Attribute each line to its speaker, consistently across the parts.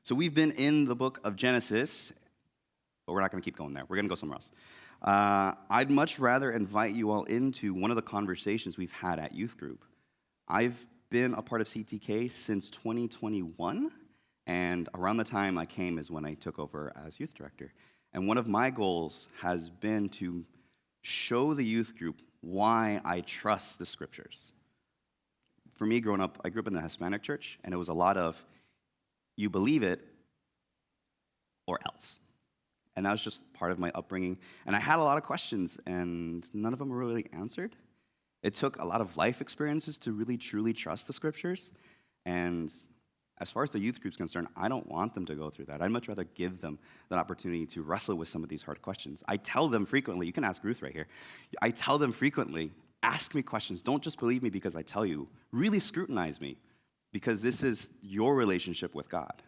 Speaker 1: So we've been in the book of Genesis, but we're not going to keep going there. We're going to go somewhere else. I'd much rather invite you all into one of the conversations we've had at youth group. I've been a part of CTK since 2021, and around the time I came is when I took over as youth director. And one of my goals has been to show the youth group why I trust the scriptures. For me, growing up, I grew up in the Hispanic church, and it was a lot of, you believe it or else. And that was just part of my upbringing. And I had a lot of questions, and none of them were really answered. It took a lot of life experiences to really, truly trust the scriptures. And as far as the youth group's concerned, I don't want them to go through that. I'd much rather give them that opportunity to wrestle with some of these hard questions. I tell them frequently, you can ask Ruth right here, I tell them frequently, ask me questions. Don't just believe me because I tell you. Really scrutinize me, because this is your relationship with God.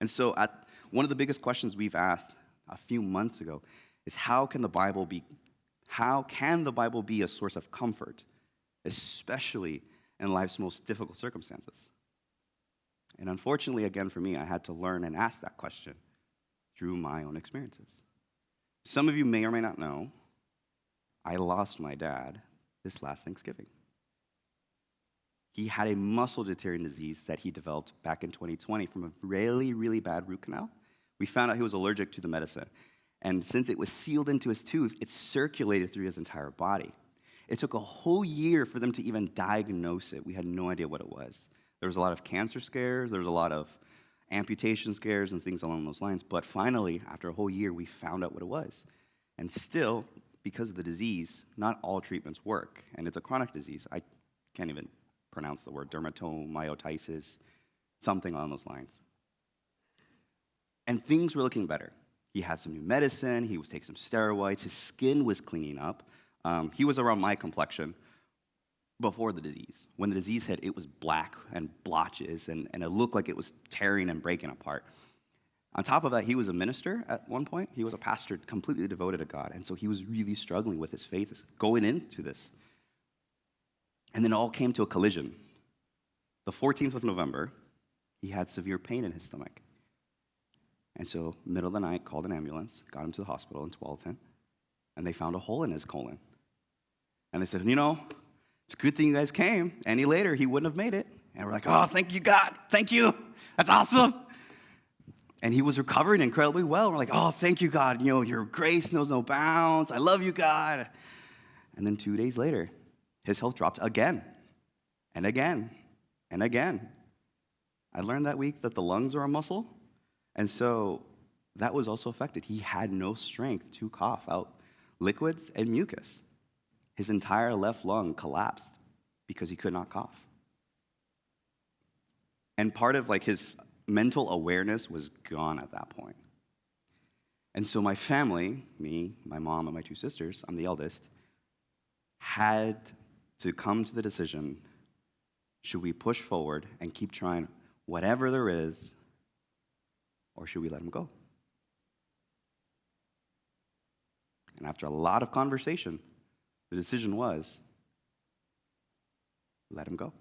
Speaker 1: And so one of the biggest questions we've asked a few months ago is how can the Bible be a source of comfort, especially in life's most difficult circumstances? And unfortunately, again, for me, I had to learn and ask that question through my own experiences. Some of you may or may not know, I lost my dad this last Thanksgiving. He had a muscle-deteriorating disease that he developed back in 2020 from a really, really bad root canal. We found out he was allergic to the medicine. And since it was sealed into his tooth, it circulated through his entire body. It took a whole year for them to even diagnose it. We had no idea what it was. There was a lot of cancer scares. There was a lot of amputation scares and things along those lines. But finally, after a whole year, we found out what it was. And still, because of the disease, not all treatments work. And it's a chronic disease. I can't even pronounce the word, dermatomyositis, something along those lines. And things were looking better. He had some new medicine, he was taking some steroids, his skin was cleaning up. He was around my complexion before the disease. When the disease hit, it was black and blotches, and it looked like it was tearing and breaking apart. On top of that, he was a minister at one point. He was a pastor completely devoted to God, and so he was really struggling with his faith going into this. And then it all came to a collision. The 14th of November, he had severe pain in his stomach. And so, middle of the night, called an ambulance, got him to the hospital in Tualatin, and they found a hole in his colon. And they said, it's a good thing you guys came. Any later, he wouldn't have made it. And we're like, oh, thank you, God. Thank you. That's awesome. And he was recovering incredibly well. We're like, oh, thank you, God. Your grace knows no bounds. I love you, God. And then 2 days later, his health dropped again, and again, and again. I learned that week that the lungs are a muscle, and so that was also affected. He had no strength to cough out liquids and mucus. His entire left lung collapsed because he could not cough. And part of his mental awareness was gone at that point. And so my family, me, my mom, and my two sisters, I'm the eldest, had to come to the decision, should we push forward and keep trying whatever there is, or should we let him go? And after a lot of conversation, the decision was, let him go.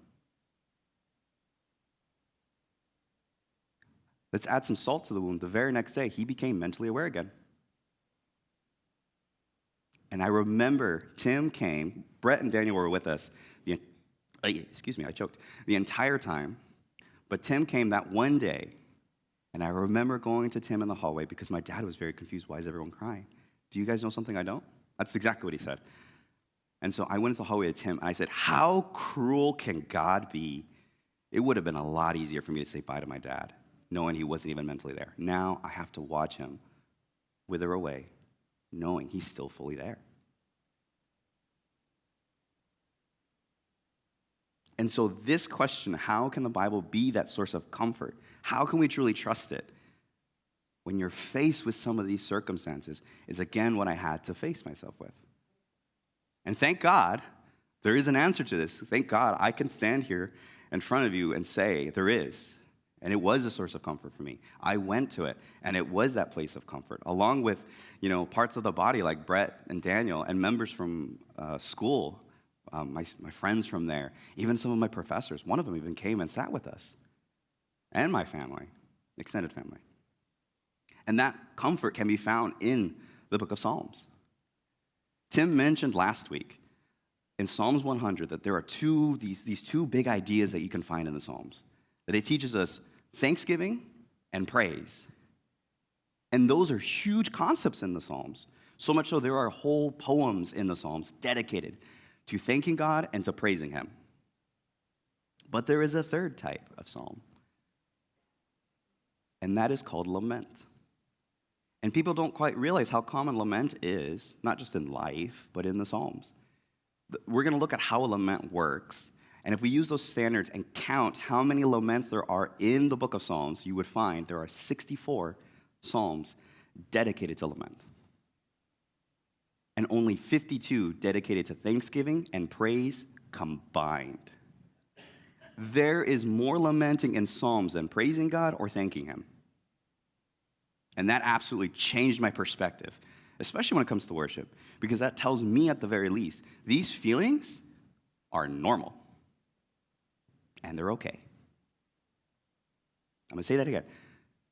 Speaker 1: Let's add some salt to the wound. The very next day, he became mentally aware again. And I remember Tim came, Brett and Daniel were with us, the entire time. But Tim came that one day, and I remember going to Tim in the hallway because my dad was very confused. Why is everyone crying? Do you guys know something I don't? That's exactly what he said. And so I went into the hallway to Tim, and I said, how cruel can God be? It would have been a lot easier for me to say bye to my dad, knowing he wasn't even mentally there. Now I have to watch him wither away, knowing he's still fully there. And so this question, how can the Bible be that source of comfort? How can we truly trust it? When you're faced with some of these circumstances, is again what I had to face myself with. And thank God, there is an answer to this. Thank God I can stand here in front of you and say there is. And it was a source of comfort for me. I went to it, and it was that place of comfort, along with, parts of the body like Brett and Daniel and members from school, my friends from there, even some of my professors. One of them even came and sat with us. and my family, extended family. And that comfort can be found in the book of Psalms. Tim mentioned last week in Psalms 100 that there are these two big ideas that you can find in the Psalms. That it teaches us thanksgiving and praise. And those are huge concepts in the Psalms. So much so there are whole poems in the Psalms dedicated to thanking God and to praising him. But there is a third type of psalm, and that is called lament. And people don't quite realize how common lament is, not just in life, but in the Psalms. We're going to look at how a lament works, and if we use those standards and count how many laments there are in the book of Psalms, you would find there are 64 psalms dedicated to lament, and only 52 dedicated to thanksgiving and praise combined. There is more lamenting in Psalms than praising God or thanking him. And that absolutely changed my perspective, especially when it comes to worship, because that tells me at the very least, these feelings are normal, and they're okay. I'm going to say that again.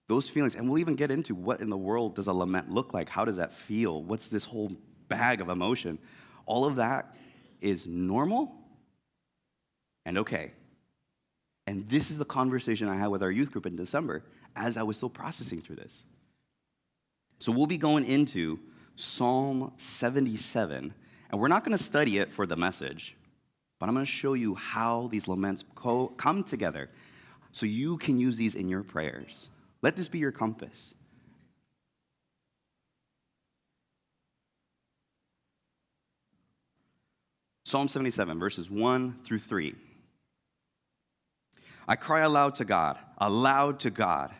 Speaker 1: Those feelings, and we'll even get into what in the world does a lament look like? How does that feel? What's this whole bag of emotion? All of that is normal and okay. And this is the conversation I had with our youth group in December as I was still processing through this. So we'll be going into Psalm 77, and we're not going to study it for the message, but I'm going to show you how these laments come together so you can use these in your prayers. Let this be your compass. Psalm 77, verses 1 through 3. I cry aloud to God,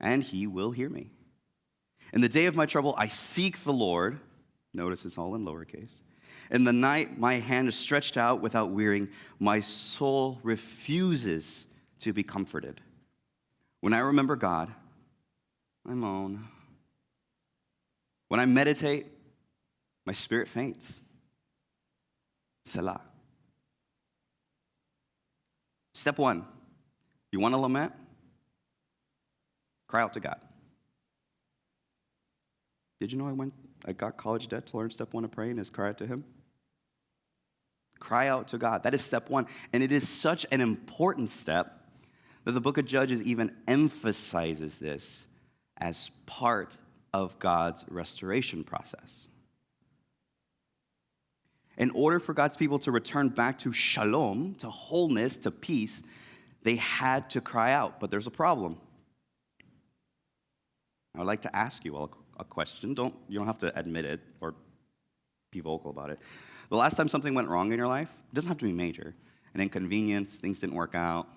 Speaker 1: and he will hear me. In the day of my trouble, I seek the Lord. Notice it's all in lowercase. In the night, my hand is stretched out without wearying. My soul refuses to be comforted. When I remember God, I moan. When I meditate, my spirit faints. Selah. Step 1, you want to lament? Cry out to God. Did you know I got college debt to learn step 1 of praying is cry out to him? Cry out to God. That is step 1. And it is such an important step that the book of Judges even emphasizes this as part of God's restoration process. In order for God's people to return back to shalom, to wholeness, to peace, they had to cry out. But there's a problem. I would like to ask you all a question. You don't have to admit it or be vocal about it. The last time something went wrong in your life, it doesn't have to be major. An inconvenience, things didn't work out.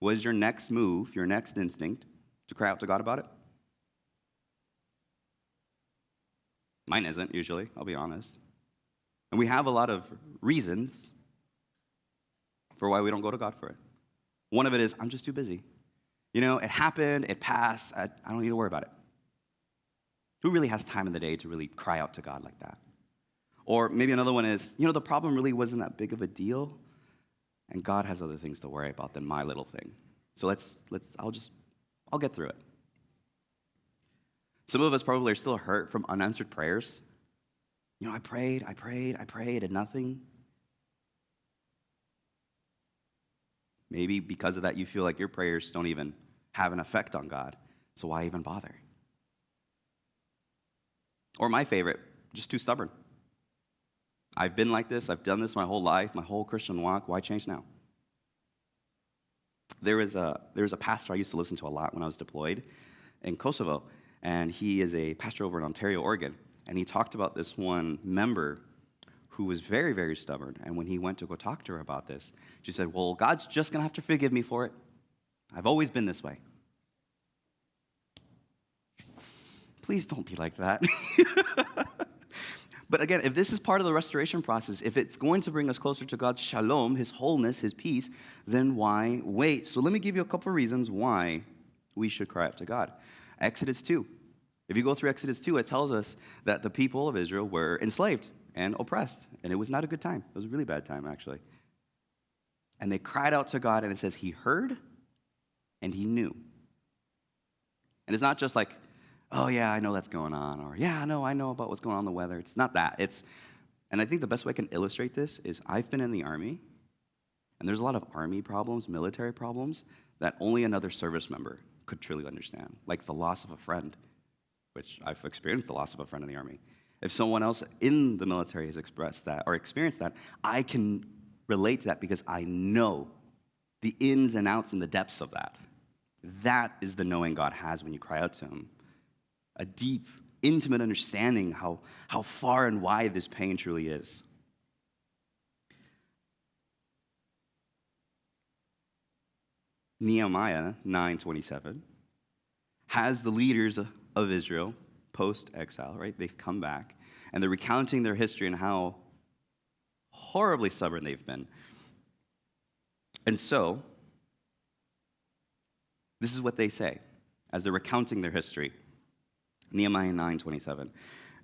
Speaker 1: Was your next move, your next instinct, to cry out to God about it? Mine isn't, usually, I'll be honest. And we have a lot of reasons for why we don't go to God for it. One of it is, I'm just too busy. It happened, it passed, I don't need to worry about it. Who really has time in the day to really cry out to God like that? Or maybe another one is, the problem really wasn't that big of a deal, and God has other things to worry about than my little thing. So I'll get through it. Some of us probably are still hurt from unanswered prayers. I prayed, and nothing. Maybe because of that, you feel like your prayers don't even have an effect on God, so why even bother? Or my favorite, just too stubborn. I've been like this, I've done this my whole life, my whole Christian walk, why change now? There was a pastor I used to listen to a lot when I was deployed in Kosovo, and he is a pastor over in Ontario, Oregon, and he talked about this one member who was very, very stubborn, and when he went to go talk to her about this, she said, well, God's just going to have to forgive me for it. I've always been this way. Please don't be like that. But again, if this is part of the restoration process, if it's going to bring us closer to God's shalom, his wholeness, his peace, then why wait? So let me give you a couple of reasons why we should cry out to God. Exodus 2. If you go through Exodus 2, it tells us that the people of Israel were enslaved and oppressed, and it was not a good time. It was a really bad time, actually. And they cried out to God, and it says he heard and he knew. And it's not just like, oh yeah, I know that's going on, or yeah, no, I know about what's going on in the weather. It's not that. And I think the best way I can illustrate this is I've been in the Army, and there's a lot of Army problems, military problems, that only another service member could truly understand, like the loss of a friend, which I've experienced the loss of a friend in the Army. If someone else in the military has expressed that or experienced that, I can relate to that because I know the ins and outs and the depths of that. That is the knowing God has when you cry out to him. A deep, intimate understanding how far and wide this pain truly is. Nehemiah 9:27 has the leaders of Israel post-exile, right? They've come back, and they're recounting their history and how horribly stubborn they've been. And so, this is what they say as they're recounting their history. Nehemiah 9:27.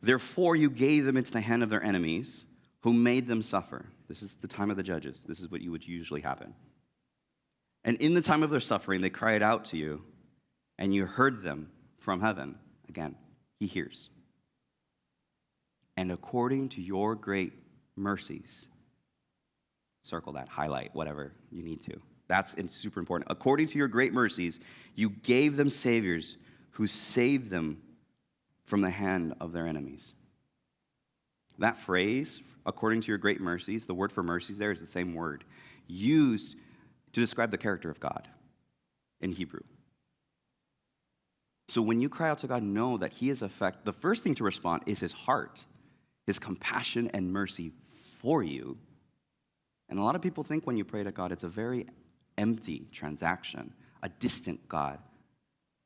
Speaker 1: Therefore you gave them into the hand of their enemies, who made them suffer. This is the time of the judges. This is what would usually happen. And in the time of their suffering, they cried out to you, and you heard them from heaven. Again, he hears. And according to your great mercies, circle that, highlight, whatever you need to. That's super important. According to your great mercies, you gave them saviors who saved them from the hand of their enemies. That phrase, according to your great mercies, the word for mercies there is the same word used to describe the character of God in Hebrew. So when you cry out to God, know that he is the first thing to respond is his heart, his compassion and mercy for you. And a lot of people think when you pray to God, it's a very empty transaction, a distant God.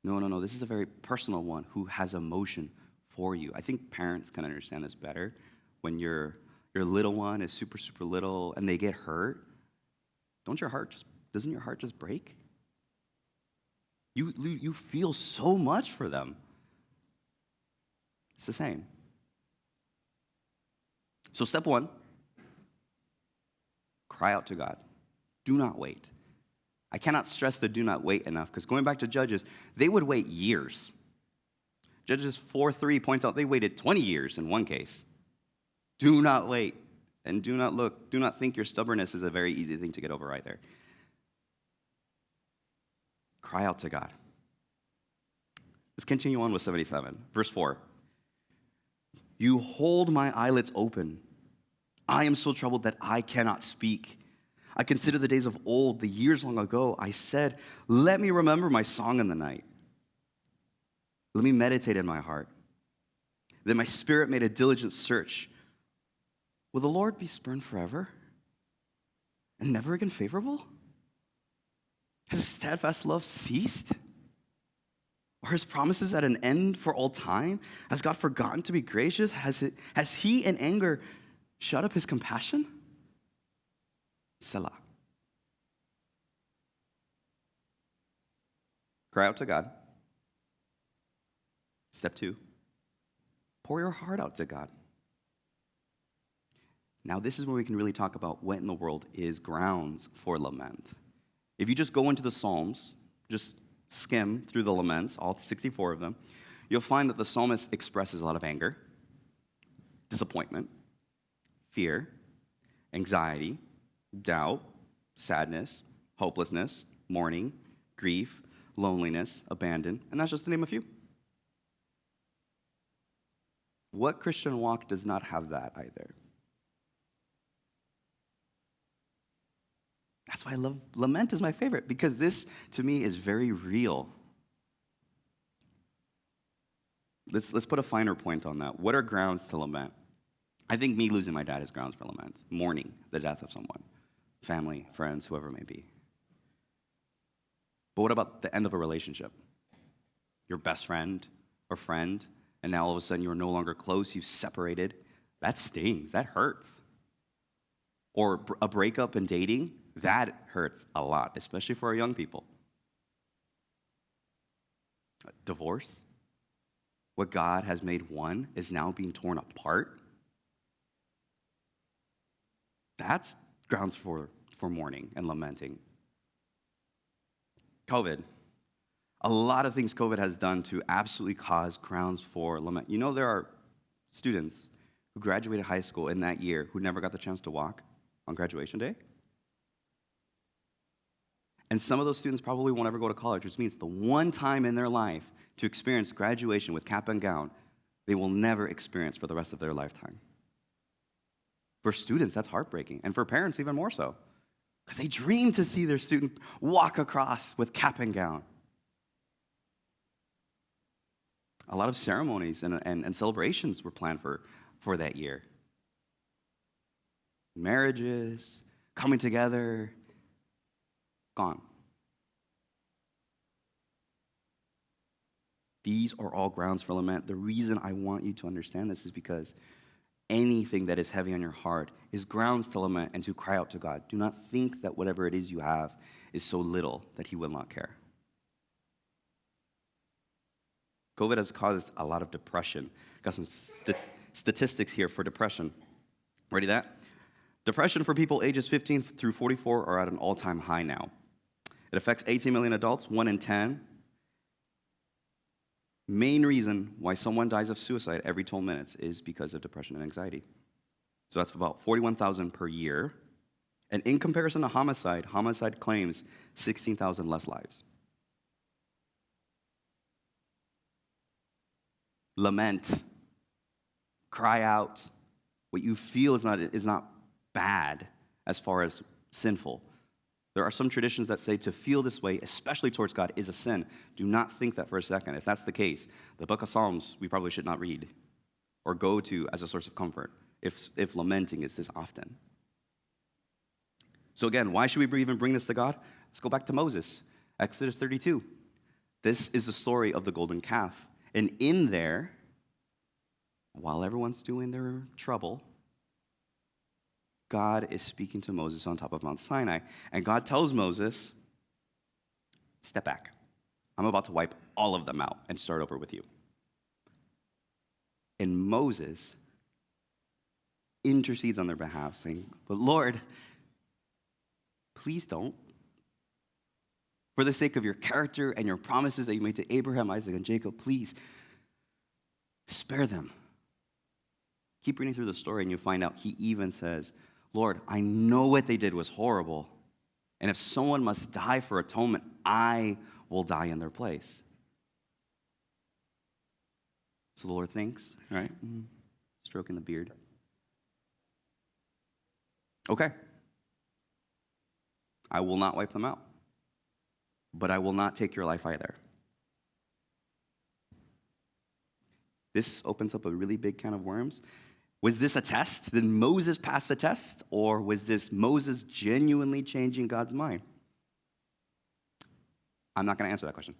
Speaker 1: No. This is a very personal one who has emotion for you. I think parents can understand this better. When your little one is super, super little and they get hurt, doesn't your heart just break? You feel so much for them. It's the same. So step one, cry out to God. Do not wait. I cannot stress the do not wait enough, because going back to Judges, they would wait years. Judges 4:3 points out they waited 20 years in one case. Do not wait, and do not look. Do not think your stubbornness is a very easy thing to get over either. Cry out to God. Let's continue on with 77. Verse 4. You hold my eyelids open. I am so troubled that I cannot speak. I consider the days of old, the years long ago. I said, let me remember my song in the night. Let me meditate in my heart. Then my spirit made a diligent search. Will the Lord be spurned forever and never again favorable? Has his steadfast love ceased? Are his promises at an end for all time? Has God forgotten to be gracious? Has he in anger shut up his compassion? Selah. Cry out to God. Step 2, pour your heart out to God. Now, this is where we can really talk about what in the world is grounds for lament. If you just go into the Psalms, just skim through the laments, all 64 of them, you'll find that the psalmist expresses a lot of anger, disappointment, fear, anxiety, doubt, sadness, hopelessness, mourning, grief, loneliness, abandon, and that's just to name a few. What Christian walk does not have that either? That's why lament is my favorite, because this, to me, is very real. Let's put a finer point on that. What are grounds to lament? I think me losing my dad is grounds for lament. Mourning the death of someone, family, friends, whoever it may be. But what about the end of a relationship? Your best friend or friend, and now all of a sudden you're no longer close, you've separated. That stings, that hurts. Or a breakup in dating, that hurts a lot, especially for our young people. Divorce, what God has made one is now being torn apart. That's grounds for mourning and lamenting. COVID, a lot of things COVID has done to absolutely cause grounds for lament. You know, there are students who graduated high school in that year who never got the chance to walk on graduation day. And some of those students probably won't ever go to college, which means the one time in their life to experience graduation with cap and gown, they will never experience for the rest of their lifetime. For students, that's heartbreaking. And for parents, even more so. Because they dream to see their student walk across with cap and gown. A lot of ceremonies and celebrations were planned for that year. Marriages, coming together, gone. These are all grounds for lament. The reason I want you to understand this is because anything that is heavy on your heart is grounds to lament and to cry out to God. Do not think that whatever it is you have is so little that He will not care. COVID has caused a lot of depression. Got some statistics here for depression. Ready that? Depression for people ages 15 through 44 are at an all-time high now. It affects 18 million adults, 1 in 10. Main reason why someone dies of suicide every 12 minutes is because of depression and anxiety. So that's about 41,000 per year. And in comparison to homicide claims 16,000 less lives. Lament. Cry out. What you feel is not bad as far as sinful. There are some traditions that say to feel this way, especially towards God, is a sin. Do not think that for a second. If that's the case, the book of Psalms we probably should not read or go to as a source of comfort if lamenting is this often. So again, why should we even bring this to God? Let's go back to Moses, Exodus 32. This is the story of the golden calf. And in there, while everyone's doing their trouble, God is speaking to Moses on top of Mount Sinai. And God tells Moses, step back. I'm about to wipe all of them out and start over with you. And Moses intercedes on their behalf, saying, but Lord, please don't. For the sake of your character and your promises that you made to Abraham, Isaac, and Jacob, please spare them. Keep reading through the story and you find out he even says, Lord, I know what they did was horrible. And if someone must die for atonement, I will die in their place. So the Lord thinks, right? Stroking the beard. Okay. I will not wipe them out. But I will not take your life either. This opens up a really big can of worms. Was this a test? Did Moses pass a test? Or was this Moses genuinely changing God's mind? I'm not going to answer that question.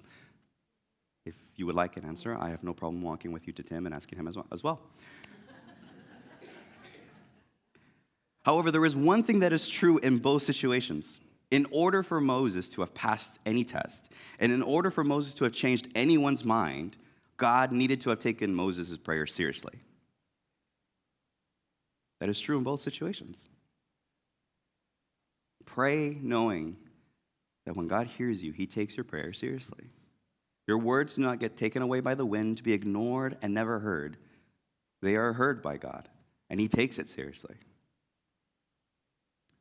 Speaker 1: If you would like an answer, I have no problem walking with you to Tim and asking him as well. However, there is one thing that is true in both situations. In order for Moses to have passed any test, and in order for Moses to have changed anyone's mind, God needed to have taken Moses' prayer seriously. That is true in both situations. Pray knowing that when God hears you, He takes your prayer seriously. Your words do not get taken away by the wind to be ignored and never heard. They are heard by God, and He takes it seriously.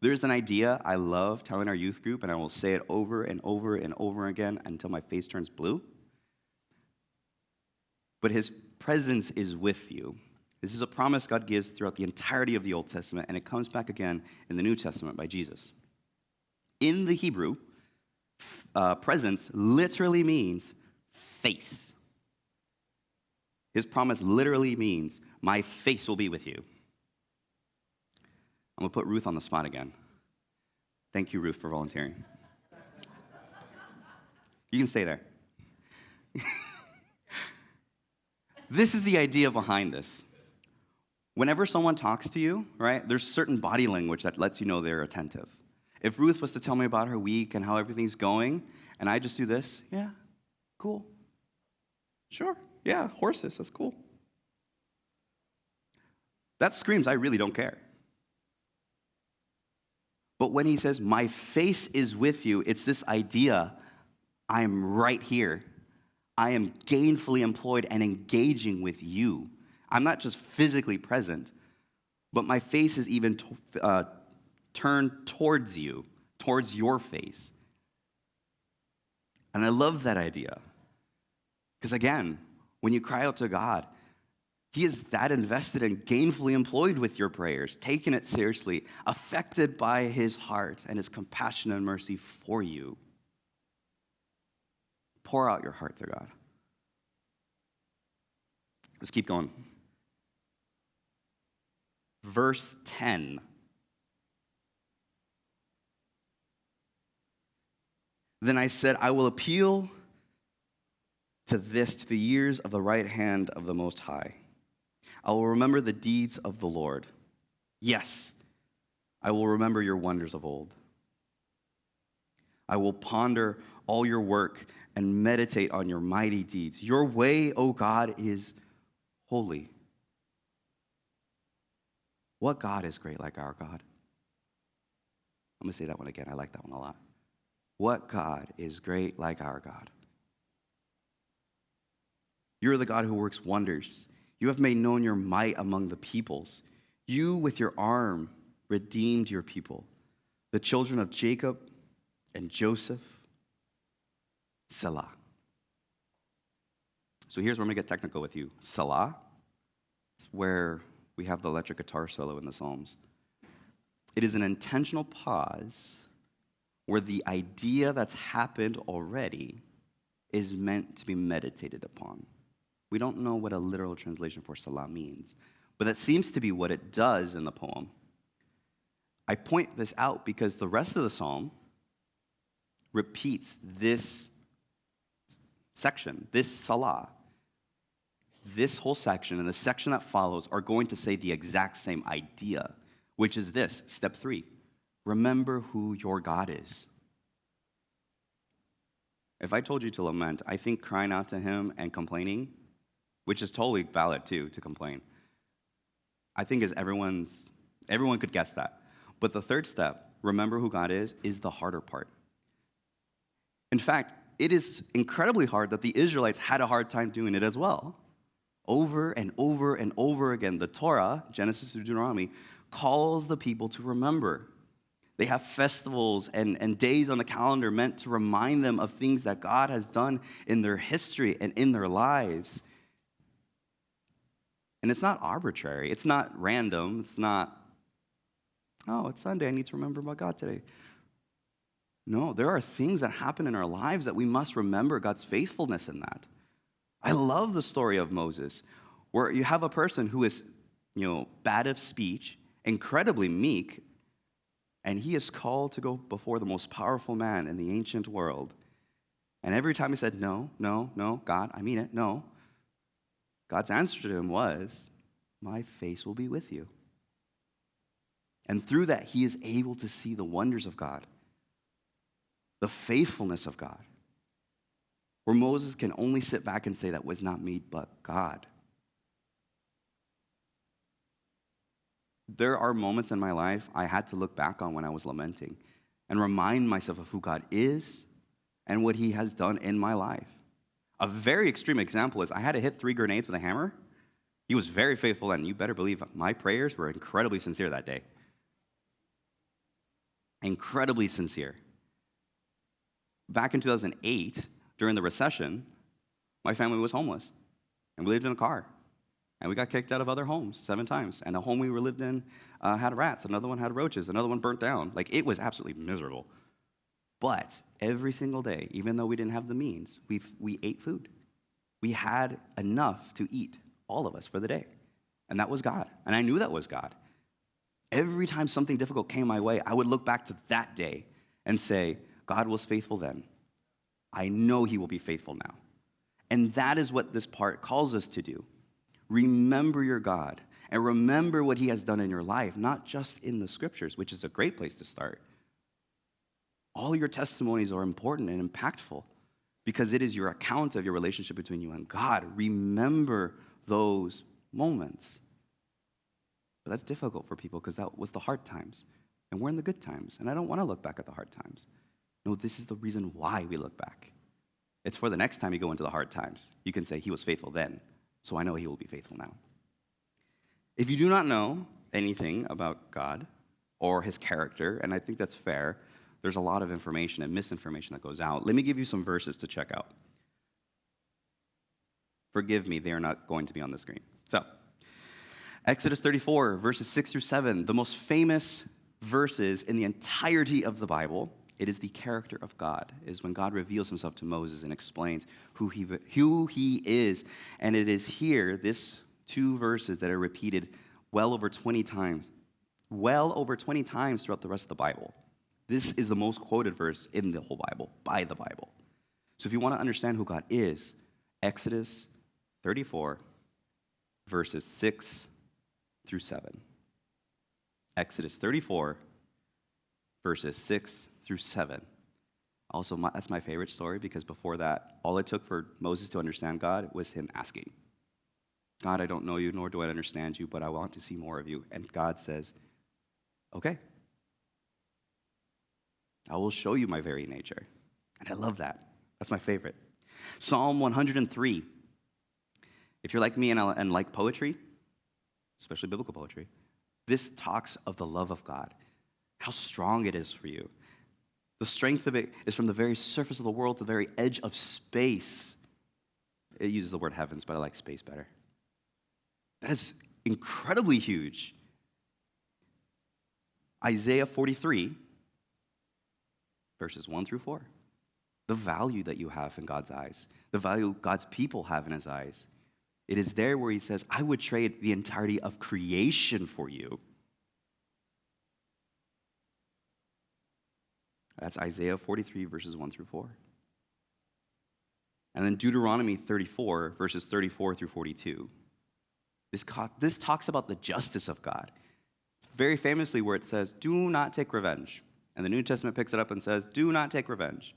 Speaker 1: There's an idea I love telling our youth group, and I will say it over and over and over again until my face turns blue. But His presence is with you. This is a promise God gives throughout the entirety of the Old Testament, and it comes back again in the New Testament by Jesus. In the Hebrew, presence literally means face. His promise literally means, my face will be with you. I'm going to put Ruth on the spot again. Thank you, Ruth, for volunteering. You can stay there. This is the idea behind this. Whenever someone talks to you, right, there's certain body language that lets you know they're attentive. If Ruth was to tell me about her week and how everything's going, and I just do this, yeah, cool. Sure, yeah, horses, that's cool. That screams, I really don't care. But when he says, my face is with you, it's this idea, I'm right here. I am gainfully employed and engaging with you. I'm not just physically present, but my face is even turned towards you, towards your face. And I love that idea. Because again, when you cry out to God, He is that invested and gainfully employed with your prayers, taking it seriously, affected by His heart and His compassion and mercy for you. Pour out your heart to God. Let's keep going. Verse 10. Then I said, I will appeal to the years of the right hand of the Most High. I will remember the deeds of the Lord. Yes, I will remember your wonders of old. I will ponder all your work and meditate on your mighty deeds. Your way, O God, is holy. What God is great like our God? I'm going to say that one again. I like that one a lot. What God is great like our God? You are the God who works wonders. You have made known your might among the peoples. You, with your arm, redeemed your people, the children of Jacob and Joseph. Selah. So here's where I'm going to get technical with you. Selah. It's where we have the electric guitar solo in the Psalms. It is an intentional pause where the idea that's happened already is meant to be meditated upon. We don't know what a literal translation for Selah means, but that seems to be what it does in the poem. I point this out because the rest of the psalm repeats this section, this Selah. This whole section and the section that follows are going to say the exact same idea, which is this, step 3. Remember who your God is. If I told you to lament, I think crying out to Him and complaining, which is totally valid too, to complain, I think everyone could guess that. But the third step, remember who God is the harder part. In fact, it is incredibly hard that the Israelites had a hard time doing it as well. Over and over and over again, the Torah, Genesis to Deuteronomy, calls the people to remember. They have festivals and days on the calendar meant to remind them of things that God has done in their history and in their lives. And it's not arbitrary. It's not random. It's not, oh, it's Sunday. I need to remember about God today. No, there are things that happen in our lives that we must remember God's faithfulness in that. I love the story of Moses, where you have a person who is, bad of speech, incredibly meek, and he is called to go before the most powerful man in the ancient world. And every time he said, no, God, I mean it, no. God's answer to him was, my face will be with you. And through that, he is able to see the wonders of God, the faithfulness of God, where Moses can only sit back and say that was not me, but God. There are moments in my life I had to look back on when I was lamenting and remind myself of who God is and what He has done in my life. A very extreme example is I had to hit 3 grenades with a hammer. He was very faithful, and you better believe my prayers were incredibly sincere that day. Incredibly sincere. Back in 2008, during the recession, my family was homeless, and we lived in a car. And we got kicked out of other homes 7 times. And the home we lived in had rats. Another one had roaches. Another one burnt down. It was absolutely miserable. But every single day, even though we didn't have the means, we ate food. We had enough to eat, all of us, for the day. And that was God. And I knew that was God. Every time something difficult came my way, I would look back to that day and say, God was faithful then. I know He will be faithful now. And that is what this part calls us to do. Remember your God and remember what He has done in your life, not just in the scriptures, which is a great place to start. All your testimonies are important and impactful because it is your account of your relationship between you and God. Remember those moments. But that's difficult for people because that was the hard times, and we're in the good times, and I don't want to look back at the hard times. No, this is the reason why we look back. It's for the next time you go into the hard times. You can say, he was faithful then, so I know he will be faithful now. If you do not know anything about God or his character, and I think that's fair, there's a lot of information and misinformation that goes out. Let me give you some verses to check out. Forgive me, they are not going to be on the screen. So, Exodus 34, verses 6 through 7, the most famous verses in the entirety of the Bible. It is the character of God. It is when God reveals himself to Moses and explains who he is. And it is here, this 2 verses that are repeated well over 20 times throughout the rest of the Bible. This is the most quoted verse in the whole Bible, by the Bible. So if you want to understand who God is, Exodus 34, verses 6 through 7. Exodus 34, verses 6 through 7. Also, that's my favorite story because before that, all it took for Moses to understand God was him asking, God, I don't know you, nor do I understand you, but I want to see more of you. And God says, okay, I will show you my very nature. And I love that. That's my favorite. Psalm 103. If you're like me and like poetry, especially biblical poetry, this talks of the love of God, how strong it is for you. The strength of it is from the very surface of the world to the very edge of space. It uses the word heavens, but I like space better. That is incredibly huge. Isaiah 43, verses 1 through 4. The value that you have in God's eyes, the value God's people have in his eyes. It is there where he says, I would trade the entirety of creation for you. That's Isaiah 43, verses 1 through 4. And then Deuteronomy 34, verses 34 through 42. This talks about the justice of God. It's very famously where it says, do not take revenge. And the New Testament picks it up and says, do not take revenge.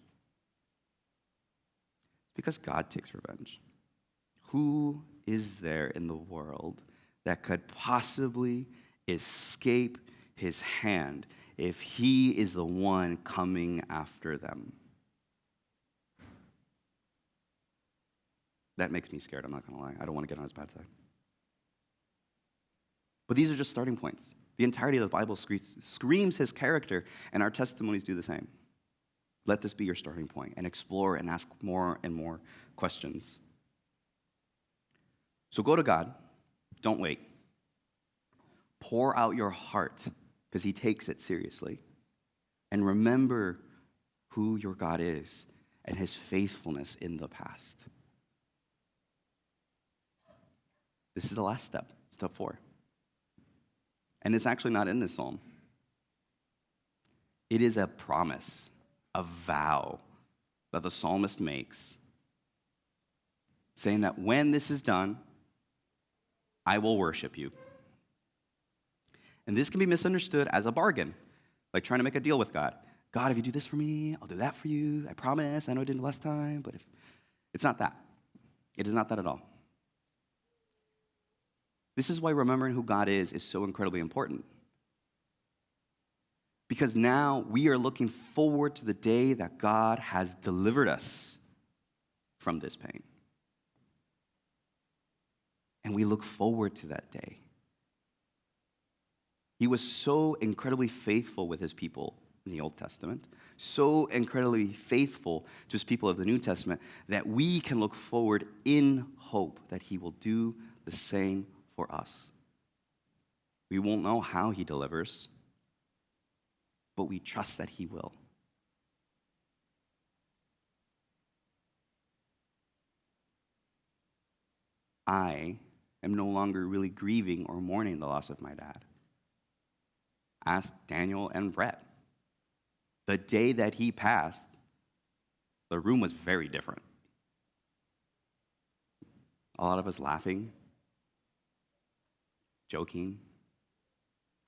Speaker 1: It's because God takes revenge. Who is there in the world that could possibly escape his hand if he is the one coming after them? That makes me scared, I'm not going to lie. I don't want to get on his bad side. But these are just starting points. The entirety of the Bible screams his character, and our testimonies do the same. Let this be your starting point, and explore and ask more and more questions. So go to God. Don't wait. Pour out your heart, because he takes it seriously. And remember who your God is and his faithfulness in the past. This is the last step, step 4. And it's actually not in this psalm. It is a promise, a vow that the psalmist makes, saying that when this is done, I will worship you. And this can be misunderstood as a bargain, like trying to make a deal with God. God, if you do this for me, I'll do that for you. I promise. I know I didn't last time, but it's not that. It is not that at all. This is why remembering who God is so incredibly important. Because now we are looking forward to the day that God has delivered us from this pain. And we look forward to that day. He was so incredibly faithful with his people in the Old Testament, so incredibly faithful to his people of the New Testament, that we can look forward in hope that he will do the same for us. We won't know how he delivers, but we trust that he will. I am no longer really grieving or mourning the loss of my dad. Ask Daniel and Brett. The day that he passed, the room was very different. A lot of us laughing, joking.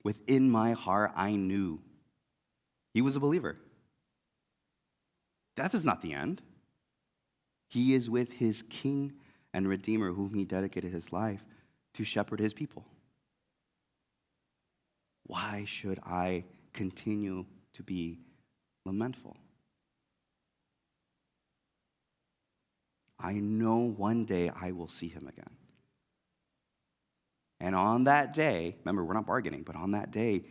Speaker 1: Within my heart, I knew he was a believer. Death is not the end. He is with his King and Redeemer, whom he dedicated his life to shepherd his people. Why should I continue to be lamentful? I know one day I will see him again. And on that day, remember, we're not bargaining, but on that day,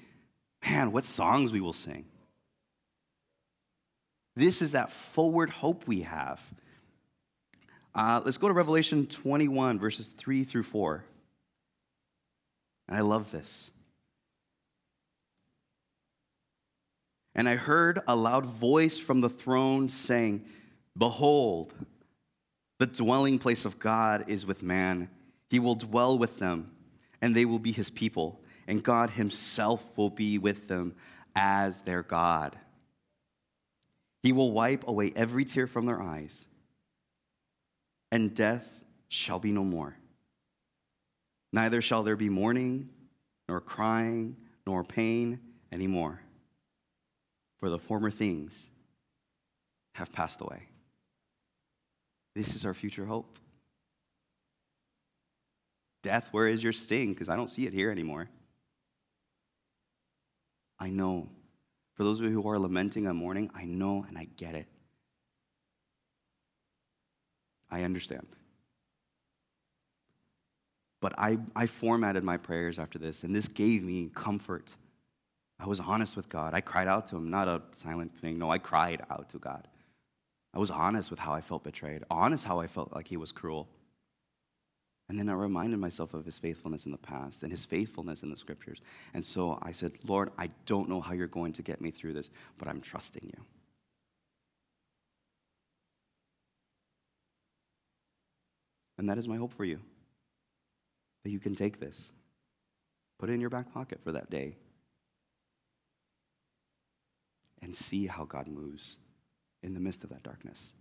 Speaker 1: man, what songs we will sing. This is that forward hope we have. Let's go to Revelation 21, verses 3 through 4. And I love this. And I heard a loud voice from the throne saying, "Behold, the dwelling place of God is with man. He will dwell with them, and they will be his people, and God himself will be with them as their God. He will wipe away every tear from their eyes, and death shall be no more. Neither shall there be mourning, nor crying, nor pain anymore, for the former things have passed away." This is our future hope. Death, where is your sting? Because I don't see it here anymore. I know. For those of you who are lamenting and mourning, I know and I get it. I understand. But I formatted my prayers after this, and this gave me comfort. I was honest with God. I cried out to him, not a silent thing. No, I cried out to God. I was honest with how I felt betrayed, honest how I felt like he was cruel. And then I reminded myself of his faithfulness in the past and his faithfulness in the scriptures. And so I said, Lord, I don't know how you're going to get me through this, but I'm trusting you. And that is my hope for you, that you can take this, put it in your back pocket for that day, and see how God moves in the midst of that darkness.